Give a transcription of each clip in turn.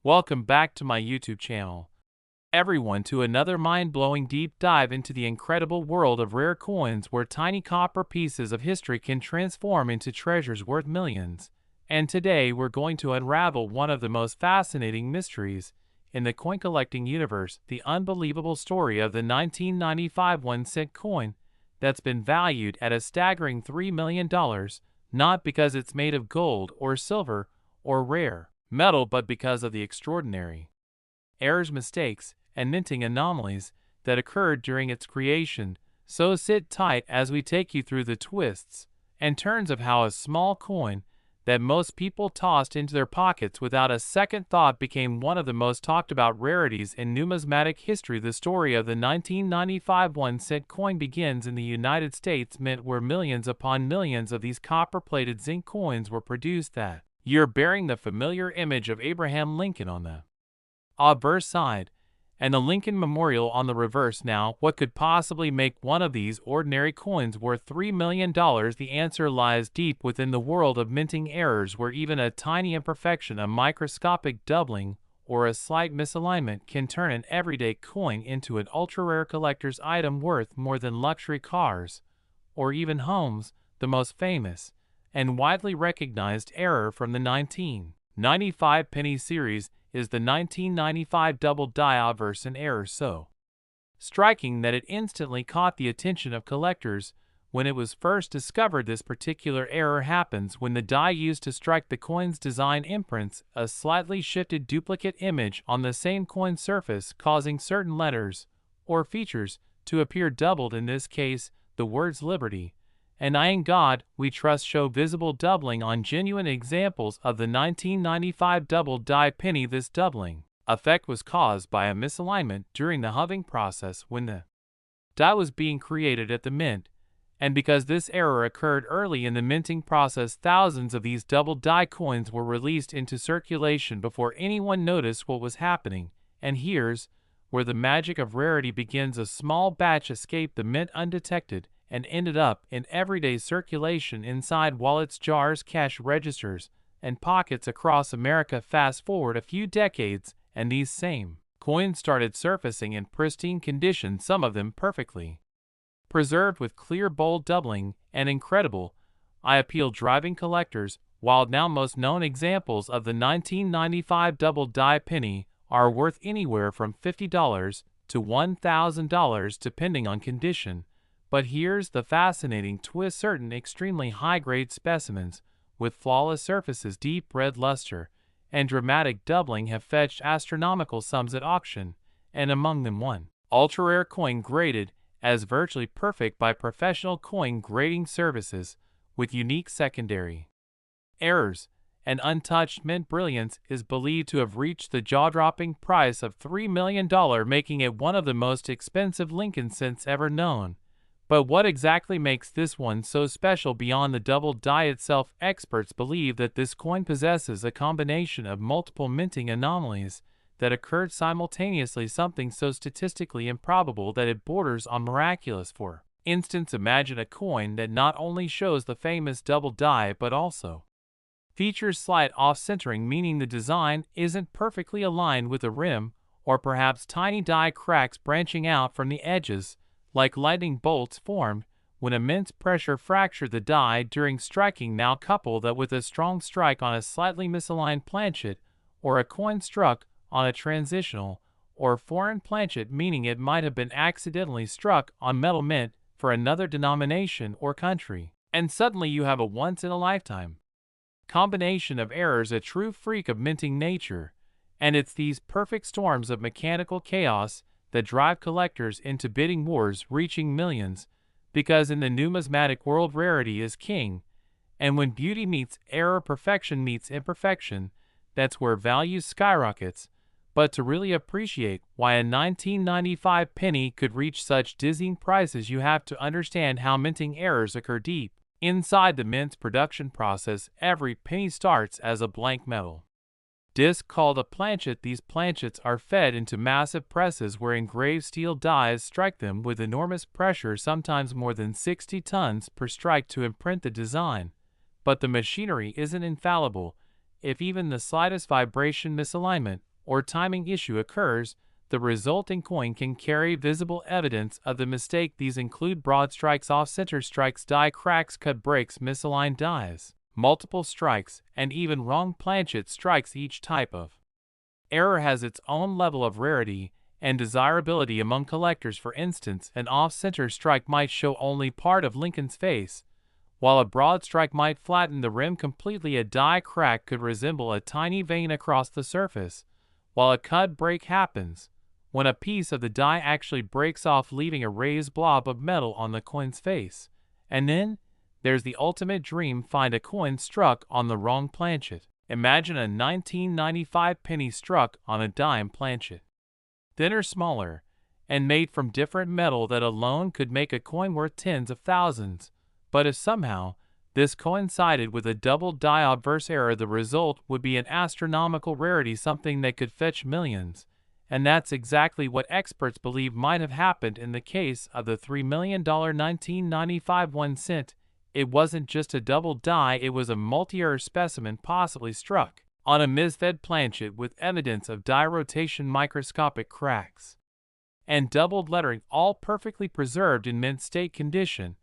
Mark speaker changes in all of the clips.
Speaker 1: Welcome back to my YouTube channel, everyone, to another mind-blowing deep dive into the incredible world of rare coins where tiny copper pieces of history can transform into treasures worth millions. And today we're going to unravel one of the most fascinating mysteries in the coin collecting universe, the unbelievable story of the 1995 1-cent coin that's been valued at a staggering $3 million, not because it's made of gold or silver or rare metal, but because of the extraordinary errors, mistakes, and minting anomalies that occurred during its creation. So sit tight as we take you through the twists and turns of how a small coin that most people tossed into their pockets without a second thought became one of the most talked about rarities in numismatic history. The story of the 1995 1-cent coin begins in the United States Mint, where millions upon millions of these copper-plated zinc coins were produced that year, bearing the familiar image of Abraham Lincoln on the obverse side and the Lincoln Memorial on the reverse. Now, what could possibly make one of these ordinary coins worth $3 million? The answer lies deep within the world of minting errors, where even a tiny imperfection, a microscopic doubling, or a slight misalignment can turn an everyday coin into an ultra-rare collector's item worth more than luxury cars or even homes. The most famous and widely recognized error from the 1995 penny series is the 1995 double die obverse, an error so striking that it instantly caught the attention of collectors when it was first discovered. This particular error happens when the die used to strike the coin's design imprints a slightly shifted duplicate image on the same coin surface, causing certain letters or features to appear doubled. In this case, the words "Liberty" and "I in God We Trust" show visible doubling on genuine examples of the 1995 double die penny. This doubling effect was caused by a misalignment during the halving process when the die was being created at the mint, and because this error occurred early in the minting process, thousands of these double die coins were released into circulation before anyone noticed what was happening. And here's where the magic of rarity begins. A small batch escaped the mint undetected and ended up in everyday circulation inside wallets, jars, cash registers, and pockets across America. Fast forward a few decades, and these same coins started surfacing in pristine condition, some of them perfectly preserved with clear, bold doubling and incredible eye appeal, driving collectors wild. Now, most known examples of the 1995 double die penny are worth anywhere from $50 to $1,000 depending on condition. But here's the fascinating twist: certain extremely high-grade specimens with flawless surfaces, deep red luster, and dramatic doubling have fetched astronomical sums at auction, and among them one ultra-rare coin graded as virtually perfect by professional coin grading services with unique secondary errors and untouched mint brilliance is believed to have reached the jaw-dropping price of $3 million, making it one of the most expensive Lincoln cents ever known. But what exactly makes this one so special beyond the double die itself? Experts believe that this coin possesses a combination of multiple minting anomalies that occurred simultaneously, something so statistically improbable that it borders on miraculous. For instance, imagine a coin that not only shows the famous double die but also features slight off-centering, meaning the design isn't perfectly aligned with the rim, or perhaps tiny die cracks branching out from the edges like lightning bolts formed when immense pressure fractured the die during striking. Now couple that with a strong strike on a slightly misaligned planchet, or a coin struck on a transitional or foreign planchet, meaning it might have been accidentally struck on metal mint for another denomination or country, and suddenly you have a once-in-a-lifetime combination of errors, a true freak of minting nature. And it's these perfect storms of mechanical chaos that drive collectors into bidding wars reaching millions, because in the numismatic world rarity is king, and when beauty meets error, perfection meets imperfection, that's where value skyrockets. But to really appreciate why a 1995 penny could reach such dizzying prices, you have to understand how minting errors occur deep inside the mint's production process. Every penny starts as a blank metal disc called a planchet. These planchets are fed into massive presses where engraved steel dies strike them with enormous pressure, sometimes more than 60 tons per strike, to imprint the design. But the machinery isn't infallible. If even the slightest vibration, misalignment, or timing issue occurs, the resulting coin can carry visible evidence of the mistake. These include broad strikes, off-center strikes, die cracks, cut breaks, misaligned dies, multiple strikes, and even wrong planchet strikes. Each type of error has its own level of rarity and desirability among collectors. For instance, an off-center strike might show only part of Lincoln's face, while a broad strike might flatten the rim completely. A die crack could resemble a tiny vein across the surface, while a cut break happens when a piece of the die actually breaks off, leaving a raised blob of metal on the coin's face. And then there's the ultimate dream: find a coin struck on the wrong planchet. Imagine a 1995 penny struck on a dime planchet. Thinner, smaller, and made from different metal that alone could make a coin worth tens of thousands. But if somehow this coincided with a double die obverse error, the result would be an astronomical rarity, something that could fetch millions. And that's exactly what experts believe might have happened in the case of the $3 million 1995 1 cent. It wasn't just a double die, it was a multi-error specimen possibly struck on a misfed planchet with evidence of die rotation, microscopic cracks, and doubled lettering, all perfectly preserved in mint state condition,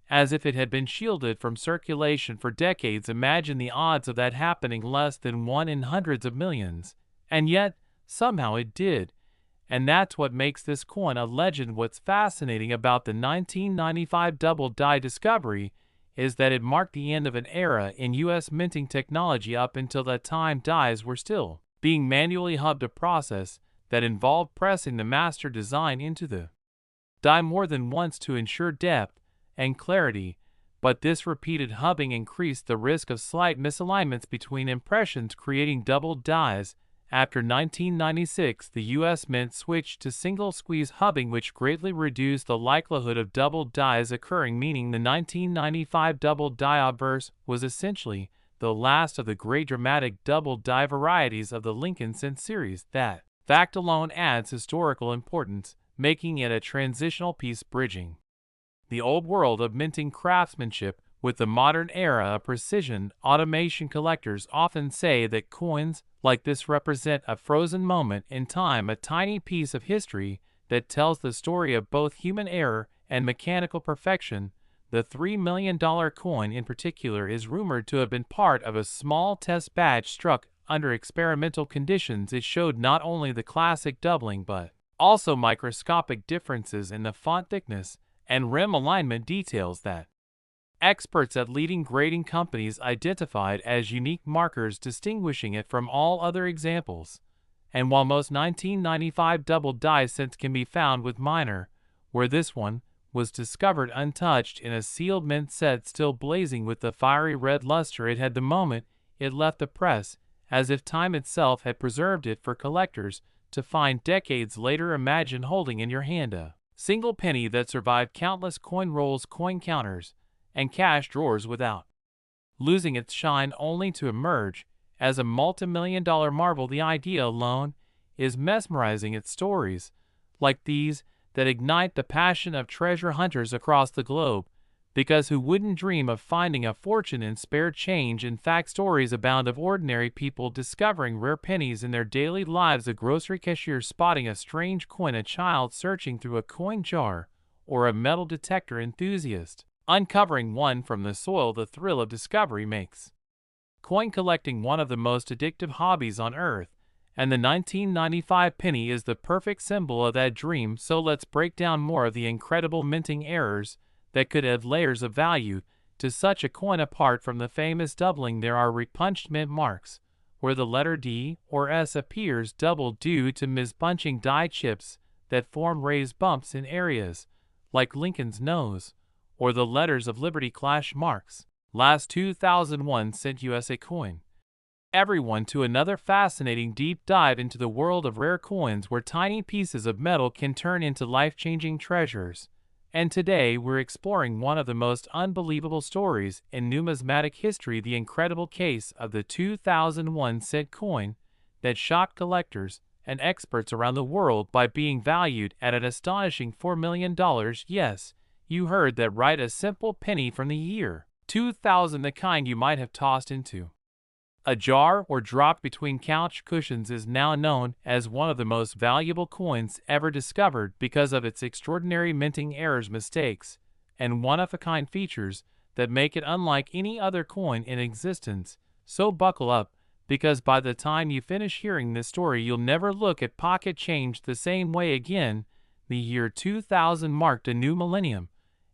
Speaker 1: as if it had been shielded from circulation for decades. Imagine the odds of that happening: less than 1 in hundreds of millions. And yet, somehow it did. And that's what makes this coin a legend. What's fascinating about the 1995 double die discovery is that it marked the end of an era in U.S. minting technology. Up until that time, dies were still being manually hubbed, a process that involved pressing the master design into the die more than once to ensure depth and clarity. But this repeated hubbing increased the risk of slight misalignments between impressions, creating double dies. After 1996, the U.S. Mint switched to single-squeeze hubbing, which greatly reduced the likelihood of double dies occurring, meaning the 1995 double die obverse was essentially the last of the great dramatic double die varieties of the Lincoln cent series. That fact alone adds historical importance, making it a transitional piece bridging the old world of minting craftsmanship with the modern era of precision automation. Collectors often say that coins like this represent a frozen moment in time, a tiny piece of history that tells the story of both human error and mechanical perfection. The $3 million coin in particular is rumored to have been part of a small test batch struck under experimental conditions. It showed not only the classic doubling but also microscopic differences in the font thickness and rim alignment, details that experts at leading grading companies identified as unique markers distinguishing it from all other examples. And while most 1995 double die cents can be found with minor, where this one was discovered untouched in a sealed mint set still blazing with the fiery red luster it had the moment it left the press, as if time itself had preserved it for collectors to find decades later. Imagine holding in your hand a single penny that survived countless coin rolls, coin counters, and cash drawers without losing its shine, only to emerge as a multi-million-dollar marvel. The idea alone is mesmerizing. It's stories like these that ignite the passion of treasure hunters across the globe, because who wouldn't dream of finding a fortune in spare change? In fact, stories abound of ordinary people discovering rare pennies in their daily lives: a grocery cashier spotting a strange coin, a child searching through a coin jar, or a metal detector enthusiast uncovering one from the soil. The thrill of discovery makes coin collecting one of the most addictive hobbies on earth, and the 1995 penny is the perfect symbol of that dream. So let's break down more of the incredible minting errors that could add layers of value to such a coin. Apart from the famous doubling, there are repunched mint marks, where the letter D or S appears doubled due to misbunching die chips that form raised bumps in areas like Lincoln's nose, or the letters of Liberty clash marks. Last 2001 cent USA coin. Everyone to another fascinating deep dive into the world of rare coins, where tiny pieces of metal can turn into life-changing treasures. And today we're exploring one of the most unbelievable stories in numismatic history, the incredible case of the 2001 cent coin that shocked collectors and experts around the world by being valued at an astonishing $4 million. Yes, you heard that right, a simple penny from the year 2000, the kind you might have tossed into A jar or dropped between couch cushions is now known as one of the most valuable coins ever discovered because of its extraordinary minting errors, mistakes, and one-of-a-kind features that make it unlike any other coin in existence. So buckle up, because by the time you finish hearing this story, you'll never look at pocket change the same way again. The year 2000 marked a new millennium,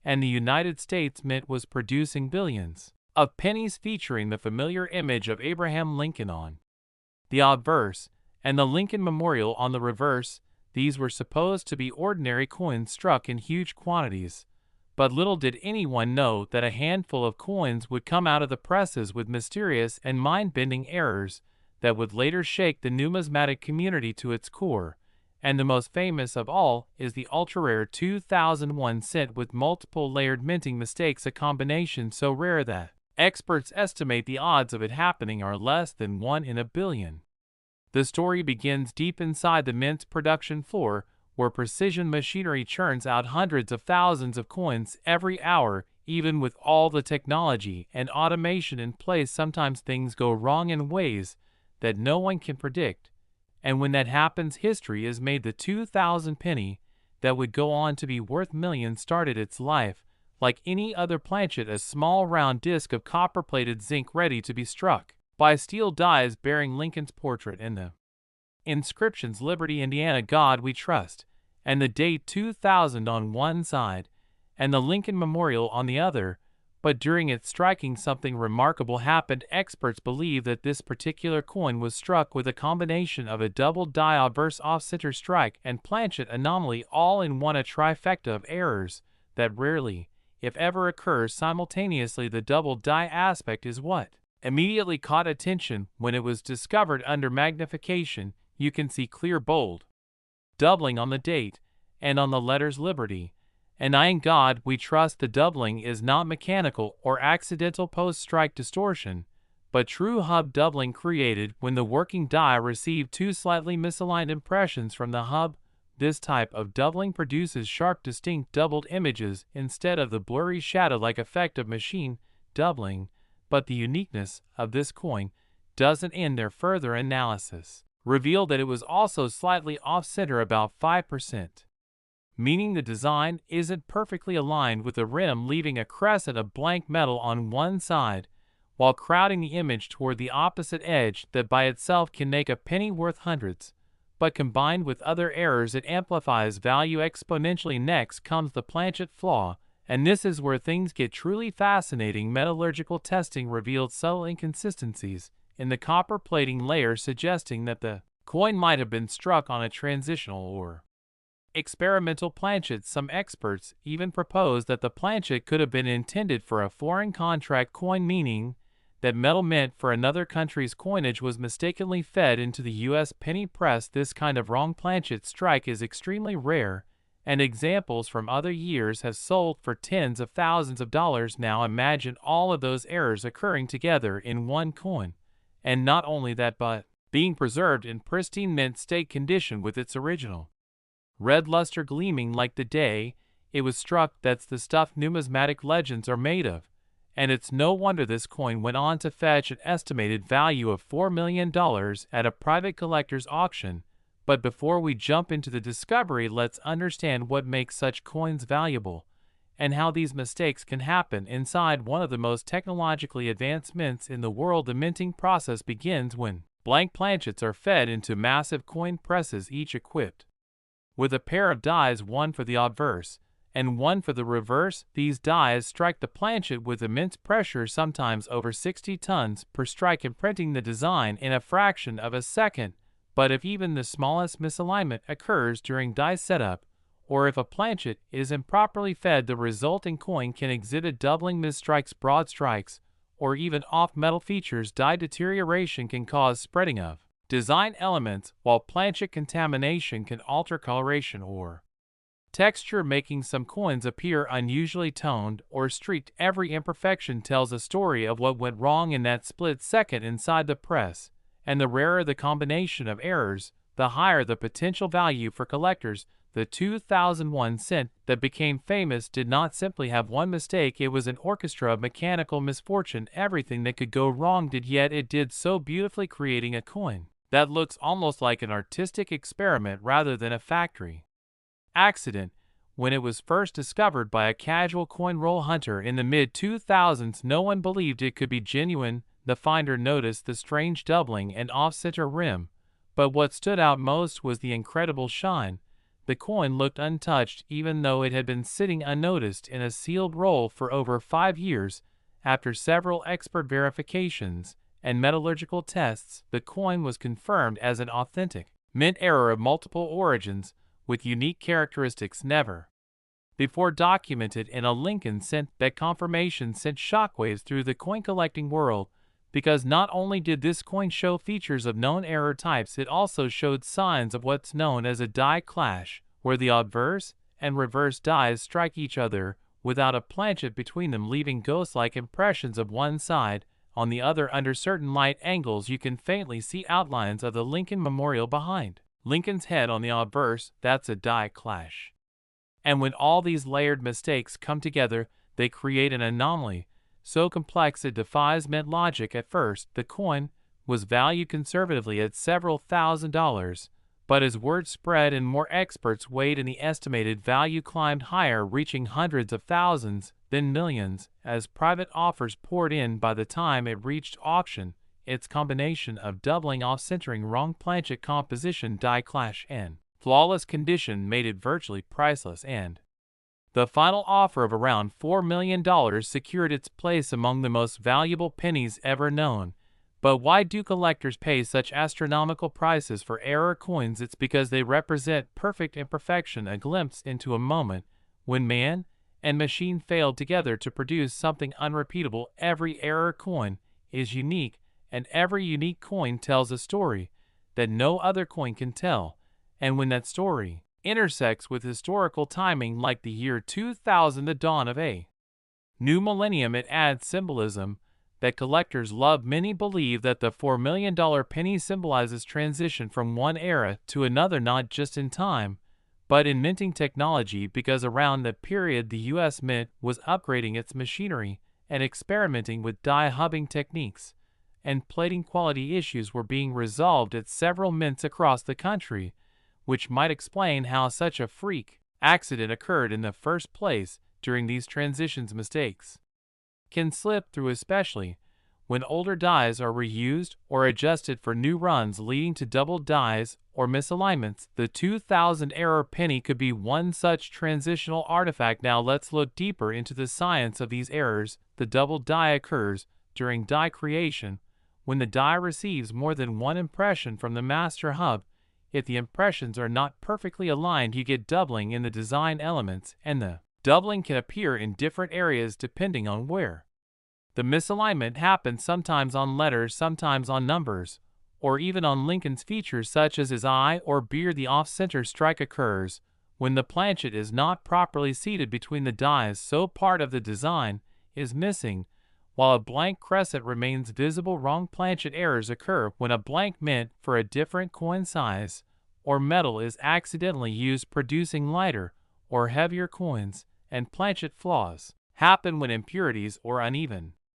Speaker 1: and the United States Mint was producing billions of pennies featuring the familiar image of Abraham Lincoln on the obverse and the Lincoln Memorial on the reverse. These were supposed to be ordinary coins struck in huge quantities, but little did anyone know that a handful of coins would come out of the presses with mysterious and mind-bending errors that would later shake the numismatic community to its core. And the most famous of all is the ultra-rare 2001 cent with multiple layered minting mistakes, a combination so rare that experts estimate the odds of it happening are less than 1 in a billion. The story begins deep inside the mint's production floor, where precision machinery churns out hundreds of thousands of coins every hour. Even with all the technology and automation in place, sometimes things go wrong in ways that no one can predict. And when that happens, history is made. The 2000 penny that would go on to be worth millions started its life like any other planchet, a small round disc of copper-plated zinc ready to be struck by steel dies bearing Lincoln's portrait and the inscriptions "Liberty, Indiana, God We Trust," and the date 2000 on one side, and the Lincoln Memorial on the other. But during its striking, something remarkable happened. Experts believe that this particular coin was struck with a combination of a double die obverse off-center strike and planchet anomaly all in one, a trifecta of errors that rarely, if ever, occurs simultaneously. The double die aspect is what immediately caught attention when it was discovered. Under magnification, you can see clear bold doubling on the date and on the letters Liberty and in God We Trust. The doubling is not mechanical or accidental post-strike distortion, but true hub doubling created when the working die received two slightly misaligned impressions from the hub. This type of doubling produces sharp, distinct doubled images instead of the blurry shadow-like effect of machine doubling. But the uniqueness of this coin doesn't end there. Further analysis revealed that it was also slightly off-center, about 5%, meaning the design isn't perfectly aligned with the rim, leaving a crescent of blank metal on one side, while crowding the image toward the opposite edge. That by itself can make a penny worth hundreds, but combined with other errors it amplifies value exponentially. Next comes the planchet flaw, and this is where things get truly fascinating. Metallurgical testing revealed subtle inconsistencies in the copper plating layer, suggesting that the coin might have been struck on a transitional or experimental planchet. Some experts even propose that the planchet could have been intended for a foreign contract coin, meaning that metal meant for another country's coinage was mistakenly fed into the U.S. penny press. This kind of wrong planchet strike is extremely rare, and examples from other years have sold for tens of thousands of dollars. Now imagine all of those errors occurring together in one coin, and not only that, but being preserved in pristine mint state condition with its original red luster gleaming like the day it was struck. That's the stuff numismatic legends are made of, and it's no wonder this coin went on to fetch an estimated value of $4 million at a private collector's auction. But before we jump into the discovery, let's understand what makes such coins valuable and how these mistakes can happen inside one of the most technologically advanced mints in the world. The minting process begins when blank planchets are fed into massive coin presses, each equipped with a pair of dies, one for the obverse and one for the reverse. These dies strike the planchet with immense pressure, sometimes over 60 tons per strike, imprinting the design in a fraction of a second. But if even the smallest misalignment occurs during die setup, or if a planchet is improperly fed, the resulting coin can exhibit doubling, misstrikes, broad strikes, or even off-metal features. Die deterioration can cause spreading of design elements, while planchet contamination can alter coloration or texture, making some coins appear unusually toned or streaked. Every imperfection tells a story of what went wrong in that split second inside the press, and the rarer the combination of errors, the higher the potential value for collectors. the 2001 cent that became famous did not simply have one mistake, it was an orchestra of mechanical misfortune. Everything that could go wrong did, yet it did so beautifully, creating a coin that looks almost like an artistic experiment rather than a factory accident. When it was first discovered by a casual coin roll hunter in the mid-2000s, no one believed it could be genuine. The finder noticed the strange doubling and off-center rim, but what stood out most was the incredible shine. The coin looked untouched even though it had been sitting unnoticed in a sealed roll for over 5 years. After several expert verifications and metallurgical tests, the coin was confirmed as an authentic mint error of multiple origins, with unique characteristics never before documented in a Lincoln cent. That confirmation sent shockwaves through the coin-collecting world, because not only did this coin show features of known error types, it also showed signs of what's known as a die clash, where the obverse and reverse dies strike each other without a planchet between them, leaving ghost-like impressions of one side. On the other, under certain light angles, you can faintly see outlines of the Lincoln Memorial behind Lincoln's head on the obverse. That's a die clash. And when all these layered mistakes come together, they create an anomaly so complex it defies mint logic. At first, the coin was valued conservatively at several $1,000s, but as word spread and more experts weighed in, the estimated value climbed higher, reaching hundreds of thousands, then millions, as private offers poured in. By the time it reached auction, its combination of doubling, off-centering, wrong planchet composition, die clash, and flawless condition made it virtually priceless, and the final offer of around $4 million secured its place among the most valuable pennies ever known. But why do collectors pay such astronomical prices for error coins? It's because they represent perfect imperfection, a glimpse into a moment when man and machine failed together to produce something unrepeatable. Every error coin is unique, and every unique coin tells a story that no other coin can tell. And when that story intersects with historical timing like the year 2000, the dawn of a new millennium, it adds symbolism that collectors love. Many believe that the $4 million penny symbolizes transition from one era to another, not just in time, but in minting technology, because around that period the U.S. Mint was upgrading its machinery and experimenting with die hubbing techniques, and plating quality issues were being resolved at several mints across the country, which might explain how such a freak accident occurred in the first place. During these transitions, mistakes can slip through, especially when older dies are reused or adjusted for new runs, leading to double dies or misalignments. The 2000 error penny could be one such transitional artifact. Now let's look deeper into the science of these errors. The double die occurs during die creation, when the die receives more than one impression from the master hub. If the impressions are not perfectly aligned, you get doubling in the design elements, and the doubling can appear in different areas depending on where the misalignment happens, sometimes on letters, sometimes on numbers, or even on Lincoln's features such as his eye or beard. The off-center strike occurs when the planchet is not properly seated between the dies, so part of the design is missing, while a blank crescent remains visible. Wrong planchet errors occur when a blank mint for a different coin size or metal is accidentally used, producing lighter or heavier coins, and planchet flaws happen when impurities or uneven